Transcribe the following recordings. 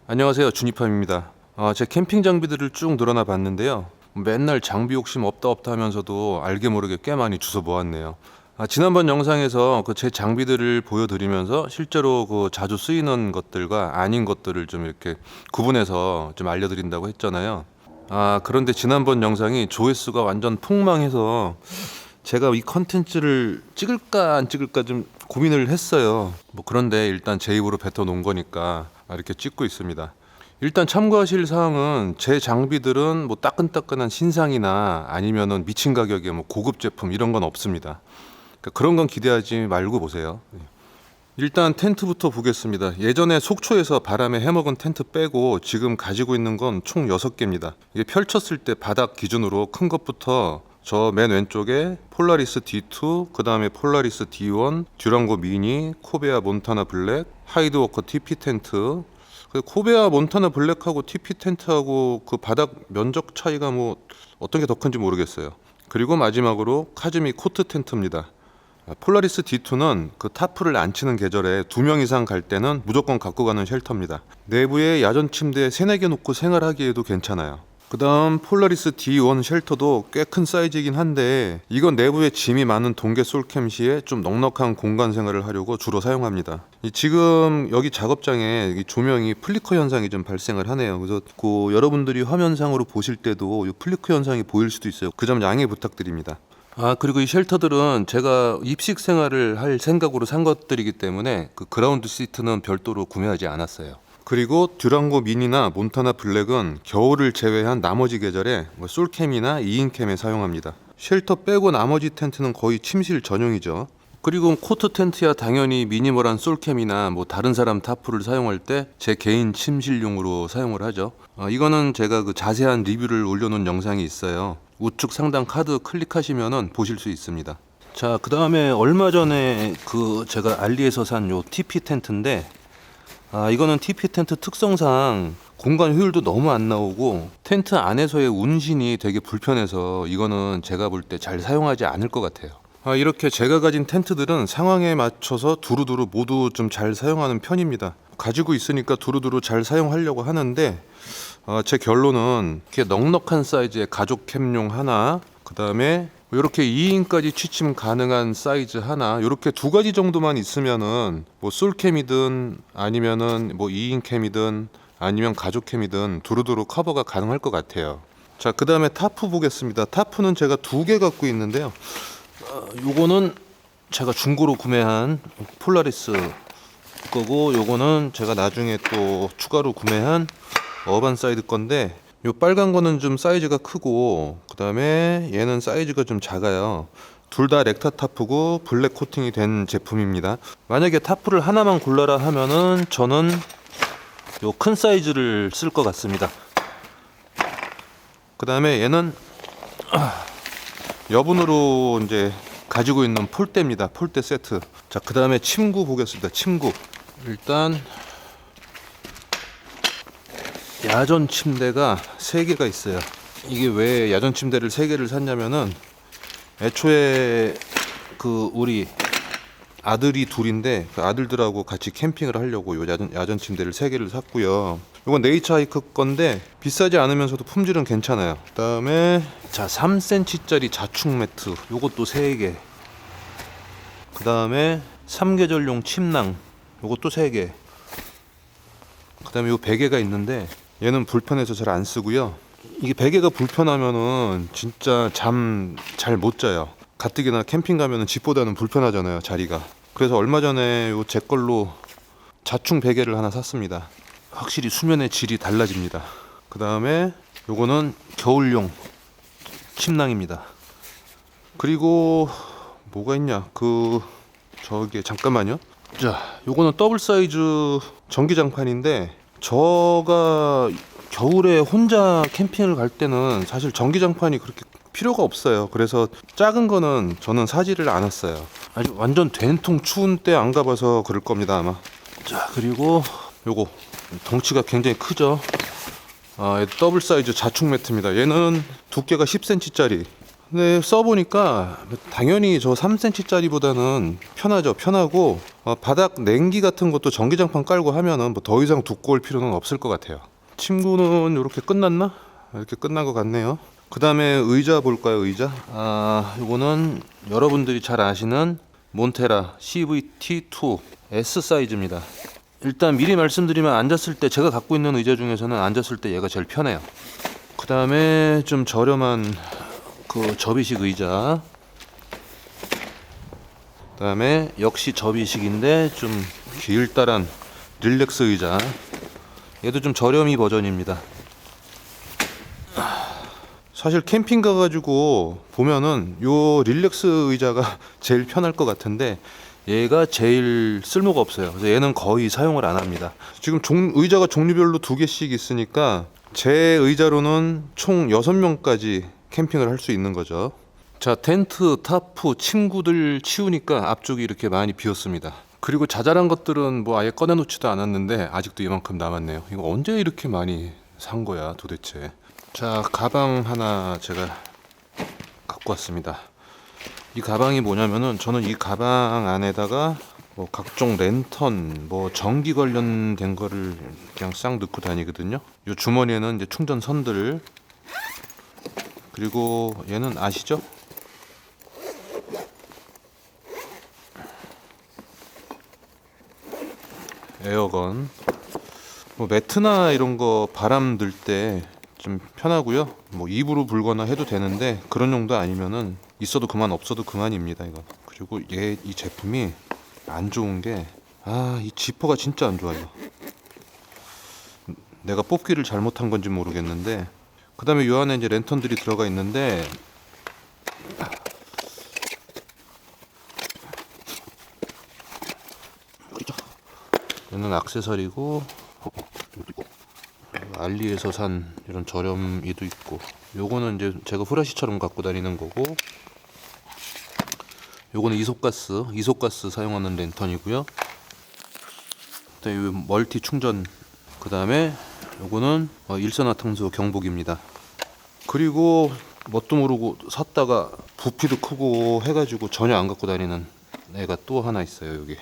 안녕하세요, 주니팜입니다. 제 캠핑 장비들을 쭉 늘어나 봤는데요. 맨날 장비 욕심 없다 없다 하면서도 알게 모르게 꽤 많이 주워 모았네요. 지난번 영상에서 그 제 장비들을 보여드리면서 실제로 그 자주 쓰이는 것들과 아닌 것들을 좀 이렇게 구분해서 좀 알려드린다고 했잖아요. 그런데 지난번 영상이 조회수가 완전 폭망해서 제가 이 컨텐츠를 찍을까 안 찍을까 좀 고민을 했어요. 그런데 일단 제 입으로 뱉어 놓은 거니까 이렇게 찍고 있습니다. 일단 참고하실 사항은 제 장비들은 따끈따끈한 신상이나 아니면은 미친 가격에 고급 제품 이런 건 없습니다. 그러니까 그런 건 기대하지 말고 보세요. 일단 텐트부터 보겠습니다. 예전에 속초에서 바람에 해먹은 텐트 빼고 지금 가지고 있는 건 총 6개입니다. 이게 펼쳤을 때 바닥 기준으로 큰 것부터 저 맨 왼쪽에 폴라리스 D2, 그 다음에 폴라리스 D1, 듀랑고 미니, 코베아 몬타나 블랙, 하이드워커 TP 텐트. 코베아 몬타나 블랙하고 TP 텐트하고 그 바닥 면적 차이가 어떤 게 더 큰지 모르겠어요. 그리고 마지막으로 카즈미 코트 텐트입니다. 폴라리스 D2는 그 타프를 안 치는 계절에 2명 이상 갈 때는 무조건 갖고 가는 쉘터입니다. 내부에 야전 침대 3-4개 놓고 생활하기에도 괜찮아요. 그 다음 폴라리스 D1 쉘터도 꽤 큰 사이즈이긴 한데 이건 내부에 짐이 많은 동계 솔캠 시에 좀 넉넉한 공간 생활을 하려고 주로 사용합니다. 지금 여기 작업장에 이 조명이 플리커 현상이 좀 발생을 하네요. 그래서 여러분들이 화면상으로 보실 때도 이 플리커 현상이 보일 수도 있어요. 그 점 양해 부탁드립니다. 그리고 이 쉘터들은 제가 입식 생활을 할 생각으로 산 것들이기 때문에 그 그라운드 시트는 별도로 구매하지 않았어요. 그리고 듀랑고 미니나 몬타나 블랙은 겨울을 제외한 나머지 계절에 솔캠이나 2인캠에 사용합니다. 쉘터 빼고 나머지 텐트는 거의 침실 전용이죠. 그리고 코트 텐트야 당연히 미니멀한 솔캠이나 다른 사람 타프를 사용할 때 제 개인 침실용으로 사용을 하죠. 이거는 제가 그 자세한 리뷰를 올려놓은 영상이 있어요. 우측 상단 카드 클릭하시면은 보실 수 있습니다. 자, 그 다음에 얼마 전에 제가 알리에서 산 요 TP 텐트인데 이거는 TP 텐트 특성상 공간 효율도 너무 안 나오고 텐트 안에서의 운신이 되게 불편해서 이거는 제가 볼 때 잘 사용하지 않을 것 같아요. 이렇게 제가 가진 텐트들은 상황에 맞춰서 두루두루 모두 좀 잘 사용하는 편입니다. 가지고 있으니까 두루두루 잘 사용하려고 하는데 제 결론은 이렇게 넉넉한 사이즈의 가족 캠용 하나, 그 다음에 이렇게 2인까지 취침 가능한 사이즈 하나, 이렇게 2가지 정도만 있으면은 솔캠이든 아니면은 2인 캠이든 아니면 가족 캠이든 두루두루 커버가 가능할 것 같아요. 자, 그 다음에 타프 보겠습니다. 타프는 제가 2개 갖고 있는데요. 요거는 제가 중고로 구매한 폴라리스 거고, 요거는 제가 나중에 또 추가로 구매한 어반 사이드 건데, 요 빨간 거는 좀 사이즈가 크고 그 다음에 얘는 사이즈가 좀 작아요. 둘 다 렉타 타프고 블랙 코팅이 된 제품입니다. 만약에 타프를 하나만 골라라 하면은 저는 요 큰 사이즈를 쓸 것 같습니다. 그 다음에 얘는 여분으로 이제 가지고 있는 폴대입니다. 폴대 세트. 자, 그 다음에 침구 보겠습니다. 침구. 일단 야전 침대가 3개가 있어요. 이게 왜 야전 침대를 3개를 샀냐면은 애초에 우리 아들이 둘인데 그 아들들하고 같이 캠핑을 하려고 요 야전 침대를 3개를 샀고요. 이건 네이처 하이크 건데 비싸지 않으면서도 품질은 괜찮아요. 그다음에 3cm짜리 자축 매트 요것도 3개. 그다음에 3계절용 침낭 요것도 3개. 그다음에 요 베개가 있는데 얘는 불편해서 잘 안 쓰고요. 이게 베개가 불편하면은 진짜 잠 잘 못 자요. 가뜩이나 캠핑 가면은 집보다는 불편하잖아요, 자리가. 그래서 얼마 전에 제 걸로 자충 베개를 하나 샀습니다. 확실히 수면의 질이 달라집니다. 그 다음에 요거는 겨울용 침낭입니다. 그리고 뭐가 있냐? 저기 잠깐만요. 자, 요거는 더블 사이즈 전기장판인데 저가 겨울에 혼자 캠핑을 갈 때는 사실 전기장판이 그렇게 필요가 없어요. 그래서 작은 거는 저는 사지를 않았어요. 아주 완전 된통 추운 때 안 가봐서 그럴 겁니다, 아마. 자, 그리고 요거 덩치가 굉장히 크죠. 더블 사이즈 자축 매트입니다. 얘는 두께가 10cm짜리. 근데 써보니까 당연히 저 3cm짜리보다는 편하죠. 편하고 바닥 냉기 같은 것도 전기장판 깔고 하면은 뭐 더 이상 두꺼울 필요는 없을 것 같아요. 침구는 이렇게 끝났나? 이렇게 끝난 것 같네요. 그 다음에 의자 볼까요? 의자. 이거는 여러분들이 잘 아시는 몬테라 CVT2 S 사이즈입니다. 일단 미리 말씀드리면 앉았을 때 제가 갖고 있는 의자 중에서는 앉았을 때 얘가 제일 편해요. 그 다음에 좀 저렴한 그 접이식 의자. 그 다음에 역시 접이식인데 좀 길다란 릴렉스 의자. 얘도 좀 저렴이 버전입니다. 사실 캠핑 가가지고 보면은 요 릴렉스 의자가 제일 편할 것 같은데 얘가 제일 쓸모가 없어요. 그래서 얘는 거의 사용을 안 합니다. 지금 의자가 종류별로 2개씩 있으니까 제 의자로는 총 6명까지 캠핑을 할 수 있는 거죠. 자, 텐트, 타프, 침구들 치우니까 앞쪽이 이렇게 많이 비었습니다. 그리고 자잘한 것들은 뭐 아예 꺼내놓지도 않았는데 아직도 이만큼 남았네요. 이거 언제 이렇게 많이 산 거야 도대체. 자, 가방 하나 제가 갖고 왔습니다. 이 가방이 뭐냐면은 저는 이 가방 안에다가 뭐 각종 랜턴, 뭐 전기 관련된 거를 그냥 싹 넣고 다니거든요. 이 주머니에는 이제 충전선들, 그리고 얘는 아시죠? 에어건. 뭐 매트나 이런 거 바람 들 때 좀 편하고요. 뭐 입으로 불거나 해도 되는데 그런 용도 아니면은 있어도 그만 없어도 그만입니다 이거. 그리고 이 제품이 안 좋은 게 이 지퍼가 진짜 안 좋아요. 내가 뽑기를 잘못한 건지 모르겠는데. 그 다음에 요 안에 이제 랜턴들이 들어가 있는데 얘는 액세서리고, 알리에서 산 이런 저렴이도 있고, 요거는 이제 제가 후라시처럼 갖고 다니는 거고, 요거는 이소가스 사용하는 랜턴이고요. 그다음에 요 멀티 충전. 그 다음에 요거는 일산화탄소 경보기입니다. 그리고 뭣도 모르고 샀다가 부피도 크고 해가지고 전혀 안 갖고 다니는 애가 또 하나 있어요. 여기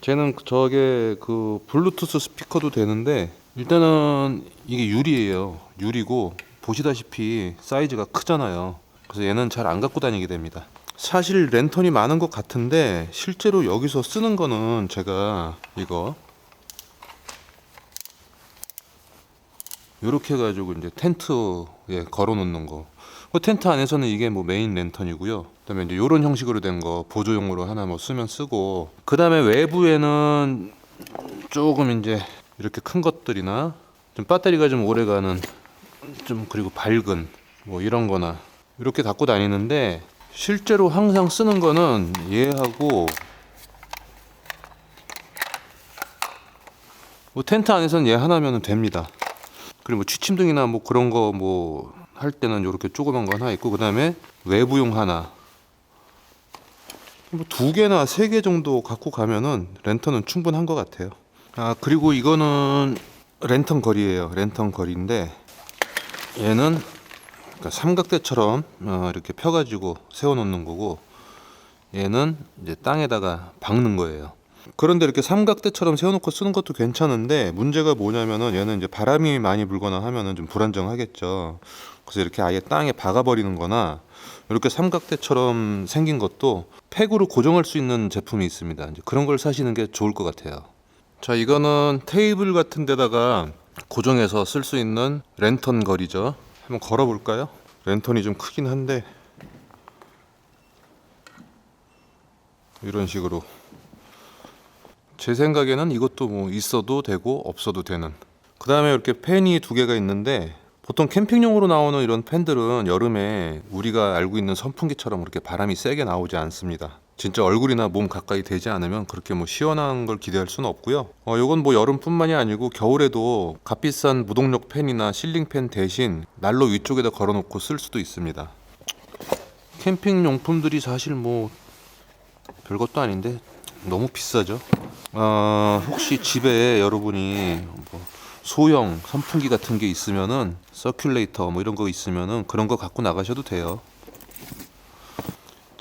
쟤는 저게 그 블루투스 스피커도 되는데 일단은 이게 유리예요. 유리고 보시다시피 사이즈가 크잖아요. 그래서 얘는 잘 안 갖고 다니게 됩니다. 사실 랜턴이 많은 것 같은데 실제로 여기서 쓰는 거는 제가 이거 이렇게 해가지고 이제 텐트에 걸어 놓는 거. 그 텐트 안에서는 이게 뭐 메인 랜턴이고요. 그다음에 이제 이런 형식으로 된 거 보조용으로 하나 뭐 쓰면 쓰고. 그다음에 외부에는 조금 이제 이렇게 큰 것들이나 좀 배터리가 좀 오래가는 좀 그리고 밝은 뭐 이런 거나 이렇게 갖고 다니는데 실제로 항상 쓰는 거는 얘하고 뭐 텐트 안에서는 얘 하나면 됩니다. 그리고 뭐 취침등이나 뭐 그런 거 뭐 할 때는 이렇게 조그만 거 하나 있고, 그 다음에 외부용 하나, 뭐 2개나 3개 정도 갖고 가면은 랜턴은 충분한 것 같아요. 그리고 이거는 랜턴 거리예요. 랜턴 거리인데 얘는 그러니까 삼각대처럼 이렇게 펴가지고 세워놓는 거고, 얘는 이제 땅에다가 박는 거예요. 그런데 이렇게 삼각대처럼 세워놓고 쓰는 것도 괜찮은데 문제가 뭐냐면은 얘는 이제 바람이 많이 불거나 하면은 좀 불안정하겠죠. 그래서 이렇게 아예 땅에 박아버리는 거나 이렇게 삼각대처럼 생긴 것도 팩으로 고정할 수 있는 제품이 있습니다. 이제 그런 걸 사시는 게 좋을 것 같아요. 자, 이거는 테이블 같은 데다가 고정해서 쓸 수 있는 랜턴 거리죠. 한번 걸어 볼까요? 랜턴이 좀 크긴 한데 이런 식으로. 제 생각에는 이것도 뭐 있어도 되고 없어도 되는. 그 다음에 이렇게 팬이 2개가 있는데 보통 캠핑용으로 나오는 이런 팬들은 여름에 우리가 알고 있는 선풍기처럼 그렇게 바람이 세게 나오지 않습니다. 진짜 얼굴이나 몸 가까이 되지 않으면 그렇게 뭐 시원한 걸 기대할 수는 없고요. 요건 뭐 여름뿐만이 아니고 겨울에도 값비싼 무동력 팬이나 실링 팬 대신 난로 위쪽에다 걸어놓고 쓸 수도 있습니다. 캠핑 용품들이 사실 뭐 별것도 아닌데 너무 비싸죠. 혹시 집에 여러분이 뭐 소형 선풍기 같은 게 있으면은 서큘레이터 뭐 이런 거 있으면은 그런 거 갖고 나가셔도 돼요.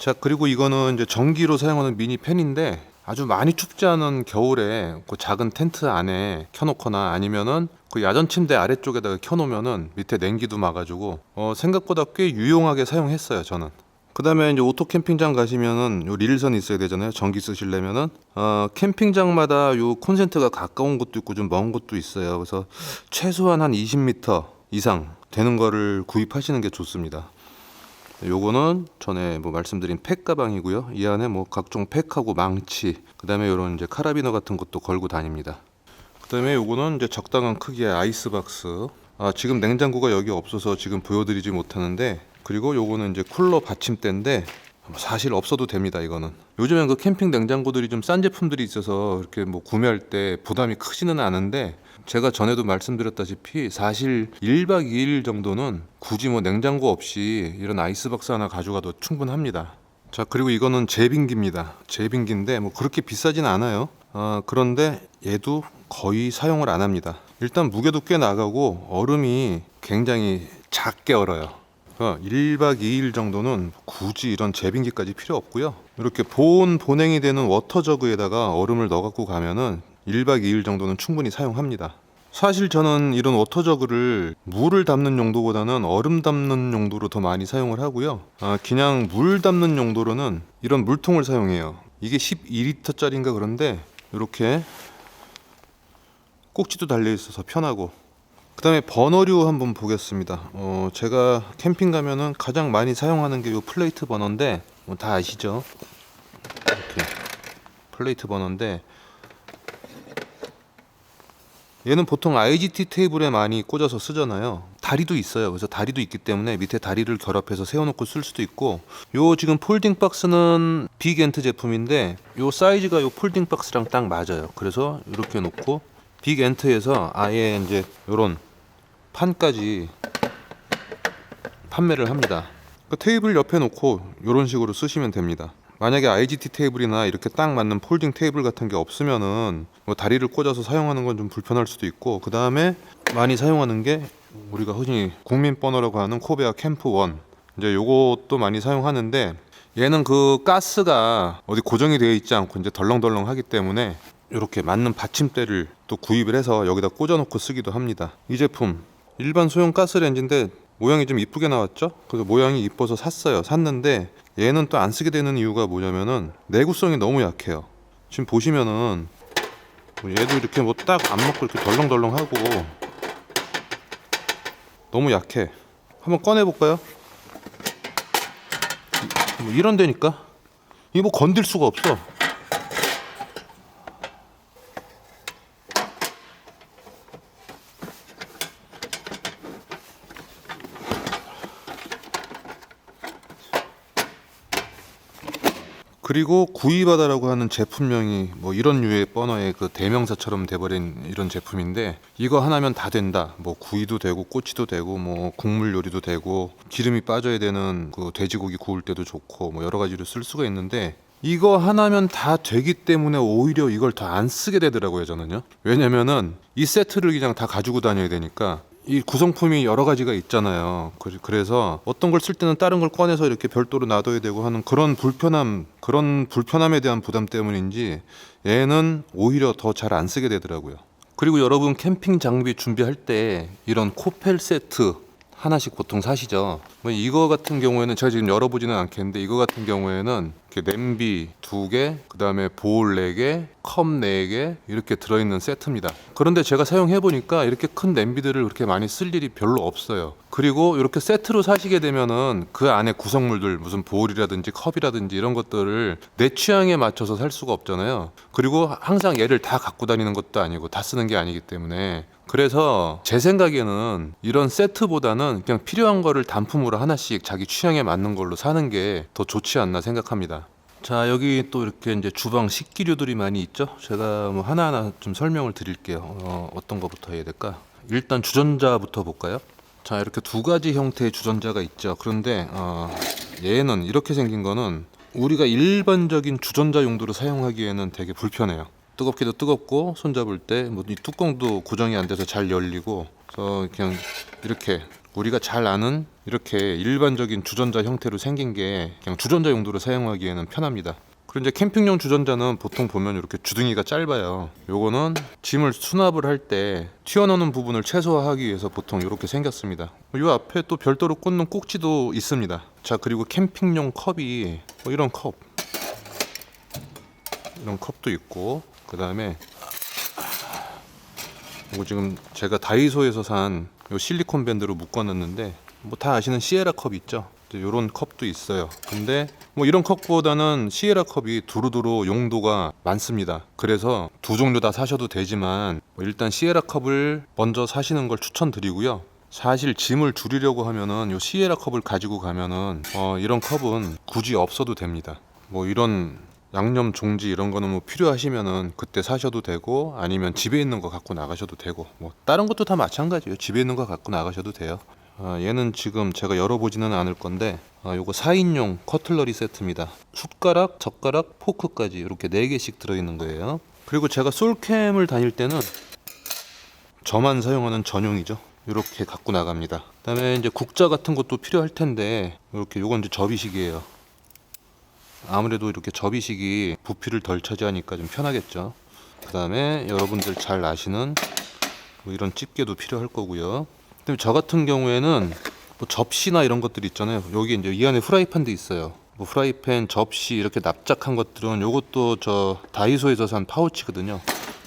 자, 그리고 이거는 이제 전기로 사용하는 미니 팬인데 아주 많이 춥지 않은 겨울에 그 작은 텐트 안에 켜놓거나 아니면은 그 야전 침대 아래쪽에다가 켜놓으면은 밑에 냉기도 막아주고 생각보다 꽤 유용하게 사용했어요 저는. 그 다음에 이제 오토 캠핑장 가시면은 요 릴선이 있어야 되잖아요. 전기 쓰시려면은 캠핑장마다 요 콘센트가 가까운 곳도 있고 좀 먼 곳도 있어요. 그래서 최소한 한 20m 이상 되는 거를 구입하시는 게 좋습니다. 요거는 전에 뭐 말씀드린 팩 가방이고요. 이 안에 뭐 각종 팩하고 망치, 그 다음에 요런 이제 카라비너 같은 것도 걸고 다닙니다. 그 다음에 요거는 이제 적당한 크기의 아이스박스. 지금 냉장고가 여기 없어서 지금 보여드리지 못하는데, 그리고 요거는 이제 쿨러 받침대인데 사실 없어도 됩니다. 이거는 요즘엔 그 캠핑 냉장고들이 좀 싼 제품들이 있어서 이렇게 뭐 구매할 때 부담이 크지는 않은데, 제가 전에도 말씀드렸다시피 사실 1박 2일 정도는 굳이 뭐 냉장고 없이 이런 아이스박스 하나 가져가도 충분합니다. 자, 그리고 이거는 제빙기입니다. 제빙기인데 뭐 그렇게 비싸진 않아요. 그런데 얘도 거의 사용을 안 합니다. 일단 무게도 꽤 나가고 얼음이 굉장히 작게 얼어요. 1박 2일 정도는 굳이 이런 제빙기까지 필요 없고요. 이렇게 보냉이 되는 워터저그에다가 얼음을 넣어 갖고 가면은 1박 2일 정도는 충분히 사용합니다. 사실 저는 이런 워터저그를 물을 담는 용도보다는 얼음 담는 용도로 더 많이 사용을 하고요. 그냥 물 담는 용도로는 이런 물통을 사용해요. 이게 12리터짜리인가 그런데 이렇게 꼭지도 달려 있어서 편하고, 그 다음에 버너류 한번 보겠습니다. 제가 캠핑 가면은 가장 많이 사용하는 게 이 플레이트 버너인데 다 아시죠? 이렇게 플레이트 버너인데, 얘는 보통 IGT 테이블에 많이 꽂아서 쓰잖아요. 다리도 있어요. 그래서 다리도 있기 때문에 밑에 다리를 결합해서 세워놓고 쓸 수도 있고, 요 지금 폴딩 박스는 빅엔트 제품인데 요 사이즈가 요 폴딩 박스랑 딱 맞아요. 그래서 이렇게 놓고 빅엔트에서 아예 이제 요런 판까지 판매를 합니다. 그 테이블 옆에 놓고 이런 식으로 쓰시면 됩니다. 만약에 IGT 테이블이나 이렇게 딱 맞는 폴딩 테이블 같은 게 없으면은 뭐 다리를 꽂아서 사용하는 건 좀 불편할 수도 있고, 그 다음에 많이 사용하는 게 우리가 흔히 국민 버너라고 하는 코베아 캠프 원, 이제 요것도 많이 사용하는데, 얘는 그 가스가 어디 고정이 되어 있지 않고 이제 덜렁덜렁 하기 때문에 이렇게 맞는 받침대를 또 구입을 해서 여기다 꽂아 놓고 쓰기도 합니다. 이 제품 일반 소형 가스레인지인데 모양이 좀 이쁘게 나왔죠? 그래서 모양이 이뻐서 샀는데 얘는 또 안 쓰게 되는 이유가 뭐냐면은 내구성이 너무 약해요. 지금 보시면은 얘도 이렇게 뭐 딱 안 먹고 이렇게 덜렁덜렁하고 너무 약해. 한번 꺼내볼까요? 뭐 이런 데니까 이거 뭐 건들 수가 없어. 그리고 구이바다라고 하는 제품명이 뭐 이런 류의 버너의 그 대명사처럼 돼버린 이런 제품인데, 이거 하나면 다 된다. 뭐 구이도 되고 꼬치도 되고 뭐 국물 요리도 되고 기름이 빠져야 되는 그 돼지고기 구울 때도 좋고 뭐 여러 가지로 쓸 수가 있는데, 이거 하나면 다 되기 때문에 오히려 이걸 더 안 쓰게 되더라고요 저는요. 왜냐면은 이 세트를 그냥 다 가지고 다녀야 되니까. 이 구성품이 여러 가지가 있잖아요. 그래서 어떤 걸 쓸 때는 다른 걸 꺼내서 이렇게 별도로 놔둬야 되고 하는 그런 불편함에 대한 부담 때문인지 얘는 오히려 더 잘 안 쓰게 되더라고요. 그리고 여러분 캠핑 장비 준비할 때 이런 코펠 세트 하나씩 보통 사시죠. 뭐 이거 같은 경우에는 제가 지금 열어보지는 않겠는데, 이거 같은 경우에는 이렇게 냄비 2개, 그 다음에 보울 4개, 컵 4개 이렇게 들어있는 세트입니다. 그런데 제가 사용해보니까 이렇게 큰 냄비들을 그렇게 많이 쓸 일이 별로 없어요. 그리고 이렇게 세트로 사시게 되면은 그 안에 구성물들 무슨 보울이라든지 컵이라든지 이런 것들을 내 취향에 맞춰서 살 수가 없잖아요. 그리고 항상 얘를 다 갖고 다니는 것도 아니고 다 쓰는 게 아니기 때문에, 그래서 제 생각에는 이런 세트보다는 그냥 필요한 거를 단품으로 하나씩 자기 취향에 맞는 걸로 사는 게 더 좋지 않나 생각합니다. 자, 여기 또 이렇게 이제 주방 식기류들이 많이 있죠. 제가 뭐 하나하나 좀 설명을 드릴게요. 어떤 거부터 해야 될까? 일단 주전자부터 볼까요? 자, 이렇게 두 가지 형태의 주전자가 있죠. 그런데 얘는 이렇게 생긴 거는 우리가 일반적인 주전자 용도로 사용하기에는 되게 불편해요. 뜨겁기도 뜨겁고 손잡을 때 뭐 이 뚜껑도 고정이 안 돼서 잘 열리고, 그래서 그냥 이렇게 우리가 잘 아는 이렇게 일반적인 주전자 형태로 생긴 게 그냥 주전자 용도로 사용하기에는 편합니다. 그리고 이제 캠핑용 주전자는 보통 보면 이렇게 주둥이가 짧아요. 요거는 짐을 수납을 할 때 튀어나오는 부분을 최소화하기 위해서 보통 이렇게 생겼습니다. 요 앞에 또 별도로 꽂는 꼭지도 있습니다. 자, 그리고 캠핑용 컵이 이런 컵도 있고, 그 다음에 이거 지금 제가 다이소에서 산 요 실리콘 밴드로 묶어놨는데, 뭐 다 아시는 시에라 컵 있죠? 요런 컵도 있어요. 근데 뭐 이런 컵보다는 시에라 컵이 두루두루 용도가 많습니다. 그래서 두 종류 다 사셔도 되지만 뭐 일단 시에라 컵을 먼저 사시는 걸 추천드리고요. 사실 짐을 줄이려고 하면은 요 시에라 컵을 가지고 가면은 이런 컵은 굳이 없어도 됩니다. 뭐 이런 양념 종지 이런 거는 뭐 필요하시면은 그때 사셔도 되고, 아니면 집에 있는 거 갖고 나가셔도 되고, 뭐 다른 것도 다 마찬가지예요. 집에 있는 거 갖고 나가셔도 돼요. 얘는 지금 제가 열어보지는 않을 건데, 요거 4인용 커틀러리 세트입니다. 숟가락, 젓가락, 포크까지 이렇게 4개씩 들어있는 거예요. 그리고 제가 솔캠을 다닐 때는 저만 사용하는 전용이죠. 이렇게 갖고 나갑니다. 그 다음에 이제 국자 같은 것도 필요할 텐데, 이렇게 요건 이제 접이식이에요. 아무래도 이렇게 접이식이 부피를 덜 차지하니까 좀 편하겠죠. 그 다음에 여러분들 잘 아시는 뭐 이런 집게도 필요할 거고요. 근데 저 같은 경우에는 뭐 접시나 이런 것들 있잖아요. 여기 이제 이 안에 프라이팬도 있어요. 뭐 프라이팬, 접시 이렇게 납작한 것들은 요것도 저 다이소에서 산 파우치거든요.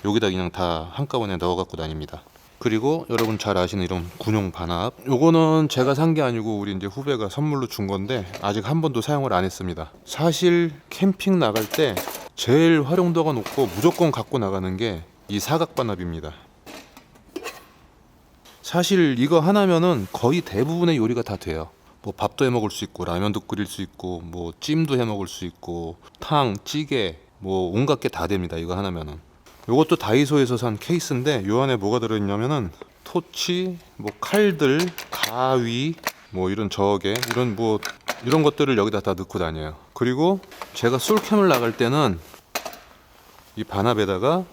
여기다 그냥 다 한꺼번에 넣어 갖고 다닙니다. 그리고 여러분 잘 아시는 이런 군용 반합, 요거는 제가 산 게 아니고 우리 이제 후배가 선물로 준 건데 아직 한 번도 사용을 안 했습니다. 사실 캠핑 나갈 때 제일 활용도가 높고 무조건 갖고 나가는 게 이 사각 반합입니다. 사실 이거 하나면은 거의 대부분의 요리가 다 돼요. 뭐 밥도 해 먹을 수 있고, 라면도 끓일 수 있고, 뭐 찜도 해 먹을 수 있고, 탕, 찌개, 뭐 온갖 게 다 됩니다. 이거 하나면은. 요것도 다이소에서 산 케이스인데 요 안에 뭐가 들어있냐면은 토치, 뭐 칼들, 가위, 뭐 이런 저게, 이런 것들을 여기다 다 넣고 다녀요. 그리고 제가 솔캠을 나갈 때는 이 반합에다가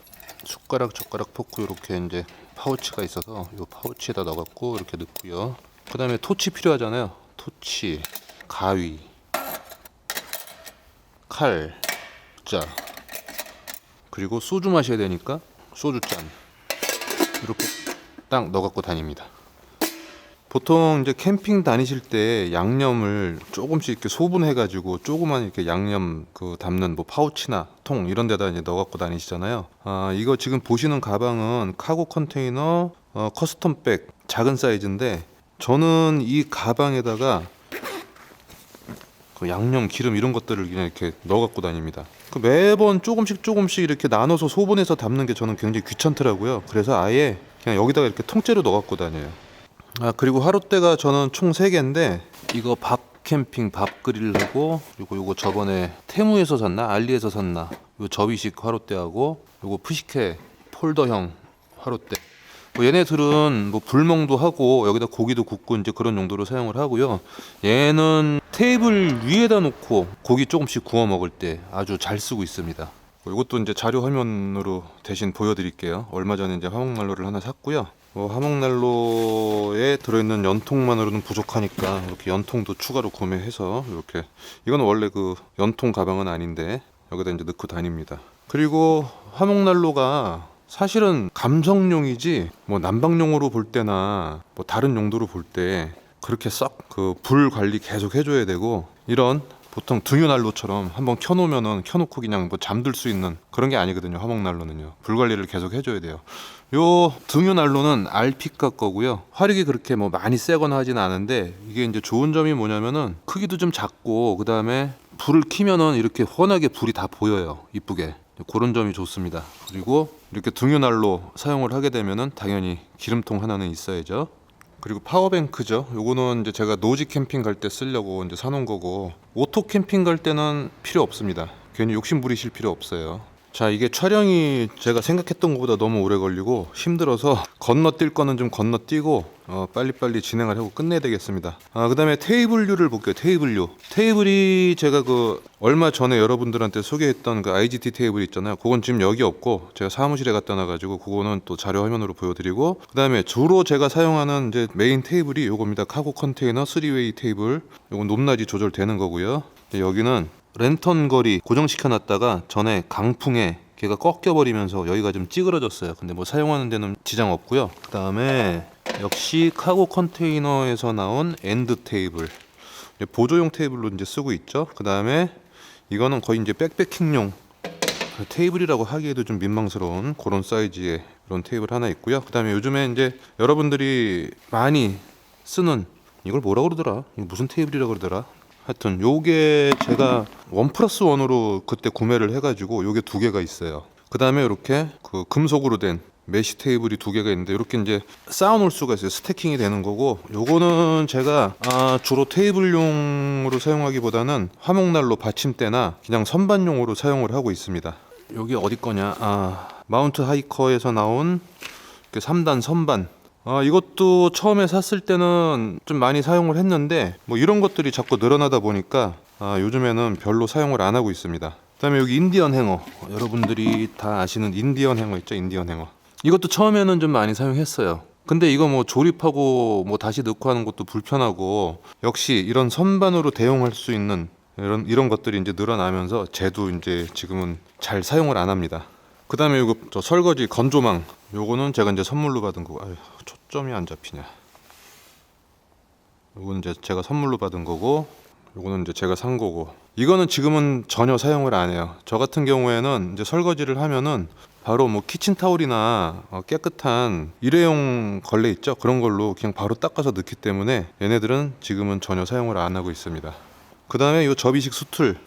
숟가락, 젓가락, 포크 이렇게 이제 파우치가 있어서 이 파우치에다 넣어갖고 이렇게 넣고요. 그 다음에 토치 필요하잖아요. 토치, 가위, 칼, 자, 그리고 소주 마셔야 되니까 소주잔 이렇게 딱 넣어갖고 다닙니다. 보통 이제 캠핑 다니실 때 양념을 조금씩 이렇게 소분해가지고 조그만 이렇게 양념 그 담는 뭐 파우치나 통 이런 데다 이제 넣어갖고 다니시잖아요. 이거 지금 보시는 가방은 카고 컨테이너 커스텀백 작은 사이즈인데, 저는 이 가방에다가 그 양념, 기름 이런 것들을 그냥 이렇게 넣어갖고 다닙니다. 그 매번 조금씩 이렇게 나눠서 소분해서 담는 게 저는 굉장히 귀찮더라고요. 그래서 아예 그냥 여기다가 이렇게 통째로 넣어갖고 다녀요. 그리고 화롯대가 저는 총 3개인데, 이거 밥 캠핑 밥 끓이려고, 요거 저번에 테무에서 샀나 알리에서 샀나, 요 접이식 화롯대하고 요거 푸시케 폴더형 화롯대, 뭐 얘네들은 뭐 불멍도 하고 여기다 고기도 굽고 이제 그런 용도로 사용을 하고요. 얘는 테이블 위에다 놓고 고기 조금씩 구워 먹을 때 아주 잘 쓰고 있습니다. 이것도 이제 자료 화면으로 대신 보여드릴게요. 얼마 전에 이제 화목난로를 하나 샀고요. 화목난로에 들어있는 연통만으로는 부족하니까 이렇게 연통도 추가로 구매해서, 이렇게 이건 원래 그 연통 가방은 아닌데 여기다 이제 넣고 다닙니다. 그리고 화목난로가 사실은 감성용이지 뭐 난방용으로 볼 때나 뭐 다른 용도로 볼 때 그렇게 썩 그 불 관리 계속 해줘야 되고, 이런 보통 등유난로처럼 한번 켜놓으면은 켜놓고 그냥 뭐 잠들 수 있는 그런 게 아니거든요. 화목난로는요. 불 관리를 계속 해줘야 돼요. 요 등유난로는 알피카 거고요. 화력이 그렇게 뭐 많이 세거나 하진 않은데, 이게 이제 좋은 점이 뭐냐면은 크기도 좀 작고, 그 다음에 불을 켜면은 이렇게 훤하게 불이 다 보여요. 이쁘게. 그런 점이 좋습니다. 그리고 이렇게 등유난로 사용을 하게 되면은 당연히 기름통 하나는 있어야죠. 그리고 파워뱅크죠. 요거는 이제 제가 노지 캠핑 갈 때 쓰려고 이제 사놓은 거고, 오토 캠핑 갈 때는 필요 없습니다. 괜히 욕심 부리실 필요 없어요. 자, 이게 촬영이 제가 생각했던 것보다 너무 오래 걸리고 힘들어서 건너뛸 거는 좀 건너뛰고 빨리빨리 진행을 하고 끝내야 되겠습니다. 그 다음에 테이블류를 볼게요. 테이블류. 테이블이 제가 그 얼마 전에 여러분들한테 소개했던 그 IGT 테이블 있잖아요. 그건 지금 여기 없고 제가 사무실에 갖다 놔가지고 그거는 또 자료 화면으로 보여드리고, 그 다음에 주로 제가 사용하는 이제 메인 테이블이 요겁니다. 카고 컨테이너 3웨이 테이블. 요건 높낮이 조절되는 거고요. 여기는 랜턴 거리 고정시켜 놨다가 전에 강풍에 걔가 꺾여 버리면서 여기가 좀 찌그러졌어요. 근데 뭐 사용하는 데는 지장 없고요. 그 다음에 역시 카고 컨테이너에서 나온 엔드 테이블, 보조용 테이블로 이제 쓰고 있죠. 그 다음에 이거는 거의 이제 백패킹용 테이블이라고 하기에도 좀 민망스러운 그런 사이즈의 이런 테이블 하나 있고요. 그 다음에 요즘에 이제 여러분들이 많이 쓰는, 이걸 뭐라 그러더라? 이거 무슨 테이블이라 그러더라? 하여튼 요게 제가 1+1으로 그때 구매를 해가지고 요게 2개가 있어요. 그 다음에 이렇게 그 금속으로 된 메쉬 테이블이 2개가 있는데 이렇게 이제 쌓아 놓을 수가 있어요. 스태킹이 되는 거고, 요거는 제가 주로 테이블용으로 사용하기보다는 화목난로 받침대나 그냥 선반용으로 사용을 하고 있습니다. 여기 어디 거냐? 마운트 하이커에서 나온 3단 선반. 이것도 처음에 샀을 때는 좀 많이 사용을 했는데 뭐 이런 것들이 자꾸 늘어나다 보니까 요즘에는 별로 사용을 안 하고 있습니다. 그다음에 여기 인디언 행어, 여러분들이 다 아시는 인디언 행어 있죠? 인디언 행어. 이것도 처음에는 좀 많이 사용했어요. 근데 이거 뭐 조립하고 뭐 다시 넣고 하는 것도 불편하고, 역시 이런 선반으로 대용할 수 있는 이런 것들이 이제 늘어나면서 쟤도 이제 지금은 잘 사용을 안 합니다. 그 다음에 이거 저 설거지 건조망, 요거는 제가 이제 선물로 받은 거고, 초점이 안 잡히냐. 요거는 이제 제가 선물로 받은 거고, 요거는 이제 제가 산 거고, 이거는 지금은 전혀 사용을 안 해요. 저 같은 경우에는 이제 설거지를 하면은 바로 뭐 키친타올이나 깨끗한 일회용 걸레 있죠? 그런 걸로 그냥 바로 닦아서 넣기 때문에 얘네들은 지금은 전혀 사용을 안 하고 있습니다. 그 다음에 이 접이식 수틀,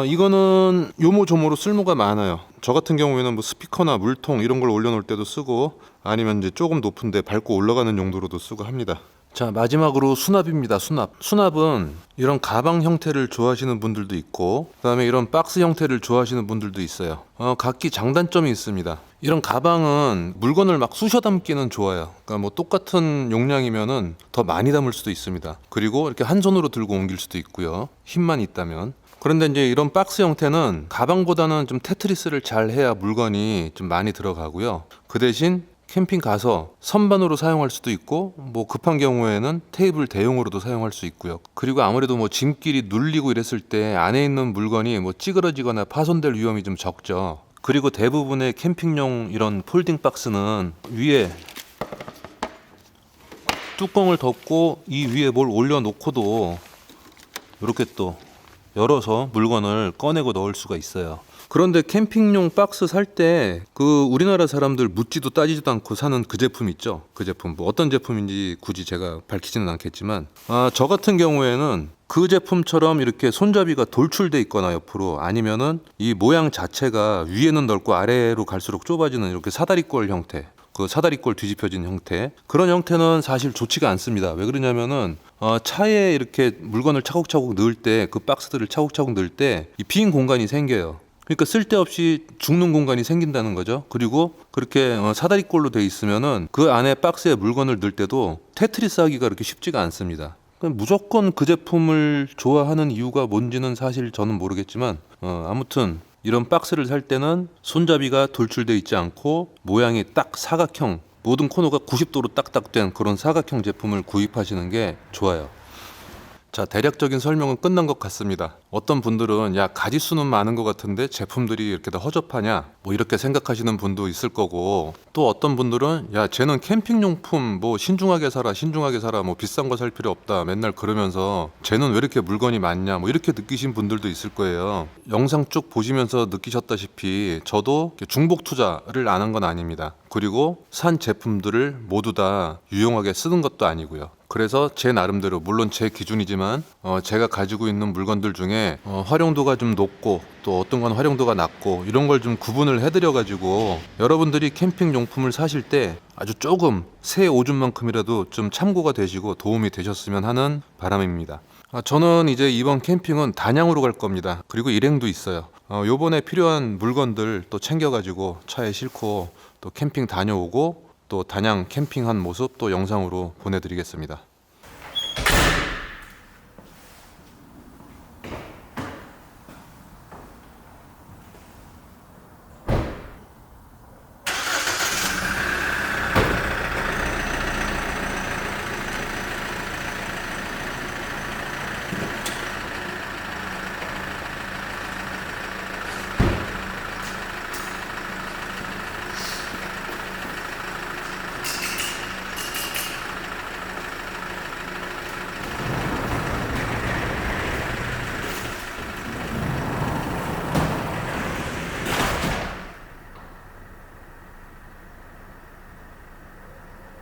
이거는 요모조모로 쓸모가 많아요. 저 같은 경우에는 뭐 스피커나 물통 이런 걸 올려놓을 때도 쓰고, 아니면 이제 조금 높은데 밟고 올라가는 용도로도 쓰고 합니다. 자, 마지막으로 수납입니다. 수납은 이런 가방 형태를 좋아하시는 분들도 있고, 그 다음에 이런 박스 형태를 좋아하시는 분들도 있어요. 각기 장단점이 있습니다. 이런 가방은 물건을 막 쑤셔 담기는 좋아요. 그러니까 뭐 똑같은 용량이면은 더 많이 담을 수도 있습니다. 그리고 이렇게 한 손으로 들고 옮길 수도 있고요. 힘만 있다면. 그런데 이제 이런 박스 형태는 가방보다는 좀 테트리스를 잘 해야 물건이 좀 많이 들어가고요. 그 대신 캠핑 가서 선반으로 사용할 수도 있고, 뭐 급한 경우에는 테이블 대용으로도 사용할 수 있고요. 그리고 아무래도 뭐 짐끼리 눌리고 이랬을 때 안에 있는 물건이 뭐 찌그러지거나 파손될 위험이 좀 적죠. 그리고 대부분의 캠핑용 이런 폴딩 박스는 위에 뚜껑을 덮고 이 위에 뭘 올려놓고도 이렇게 또 열어서 물건을 꺼내고 넣을 수가 있어요. 그런데 캠핑용 박스 살 때 그 우리나라 사람들 묻지도 따지지도 않고 사는 그 제품 있죠? 그 제품 뭐 어떤 제품인지 굳이 제가 밝히지는 않겠지만, 저 같은 경우에는 그 제품처럼 이렇게 손잡이가 돌출돼 있거나 옆으로, 아니면은 이 모양 자체가 위에는 넓고 아래로 갈수록 좁아지는 이렇게 사다리꼴 형태, 그 사다리꼴 뒤집혀진 형태, 그런 형태는 사실 좋지가 않습니다. 왜 그러냐면은 차에 이렇게 물건을 차곡차곡 넣을 때, 그 박스들을 차곡차곡 넣을 때 이 빈 공간이 생겨요. 그러니까 쓸데없이 죽는 공간이 생긴다는 거죠. 그리고 그렇게 사다리꼴로 돼 있으면은 그 안에 박스에 물건을 넣을 때도 테트리스 하기가 그렇게 쉽지가 않습니다. 무조건 그 제품을 좋아하는 이유가 뭔지는 사실 저는 모르겠지만, 아무튼 이런 박스를 살 때는 손잡이가 돌출돼 있지 않고 모양이 딱 사각형, 모든 코너가 90도로 딱딱된 그런 사각형 제품을 구입하시는 게 좋아요. 자, 대략적인 설명은 끝난 것 같습니다. 어떤 분들은 야, 가지수는 많은 것 같은데 제품들이 이렇게 다 허접하냐, 뭐 이렇게 생각하시는 분도 있을 거고, 또 어떤 분들은 야, 쟤는 캠핑용품 뭐 신중하게 사라, 뭐 비싼 거 살 필요 없다 맨날 그러면서 쟤는 왜 이렇게 물건이 많냐, 뭐 이렇게 느끼신 분들도 있을 거예요. 영상 쭉 보시면서 느끼셨다시피 저도 중복 투자를 안 한 건 아닙니다. 그리고 산 제품들을 모두 다 유용하게 쓰는 것도 아니고요. 그래서 제 나름대로, 물론 제 기준이지만 제가 가지고 있는 물건들 중에 활용도가 좀 높고 또 어떤 건 활용도가 낮고 이런 걸 좀 구분을 해드려 가지고 여러분들이 캠핑 용품을 사실 때 아주 조금 새 오줌만큼이라도 좀 참고가 되시고 도움이 되셨으면 하는 바람입니다. 저는 이제 이번 캠핑은 단양으로 갈 겁니다. 그리고 일행도 있어요. 요번에 필요한 물건들 또 챙겨가지고 차에 싣고 또 캠핑 다녀오고 또 단양 캠핑한 모습 또 영상으로 보내드리겠습니다.